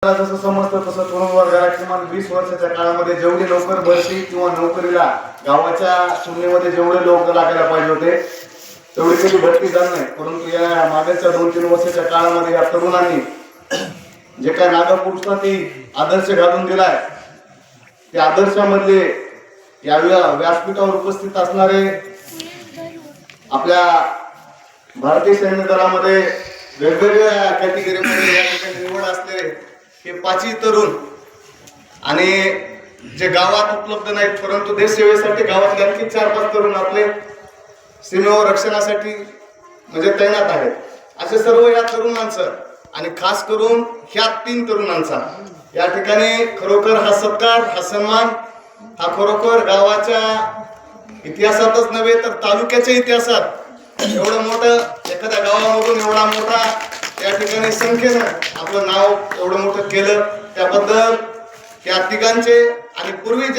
जसं समजतं तसं तरुण वर्गाला किमान 20 वर्षाच्या काळामध्ये जेवढी नोकर भरती किंवा नोकरीला गावाच्या तुलनेमध्ये जेवढे लोक लागायला पाहिजे होते तेवढी कधी भरती झाली नाही. परंतु या मागच्या 2-3 वर्षाच्या काळामध्ये या तरुणांनी जे काय नागपूरसाठी आदर्श घालून दिलाय त्या आदर्शामधले या व्यासपीठावर उपस्थित असणारे आपल्या भारतीय सैन्य दलामध्ये वेगवेगळ्या कॅटेगरीमध्ये या ठिकाणी निवड असलेले हे 5ही तरुण आणि जे गावात उपलब्ध नाहीत परंतु देश सेवेसाठी गावातले आणखी 4-5 तरुण आपले सीमेवर रक्षणासाठी म्हणजे तैनात आहेत. असे सर्व या तरुणांचं आणि खास करून ह्या 3 तरुणांचा या ठिकाणी खरोखर हा सत्कार हा सन्मान हा खरोखर गावाच्या इतिहासातच नव्हे तर तालुक्याच्या इतिहासात एवढं मोठं एखाद्या गावामधून एवढा मोठा या ठिकाणी संख्येनं आपलं नाव एवढं मोठं केलं त्याबद्दल या तिघांचे आणि पूर्वी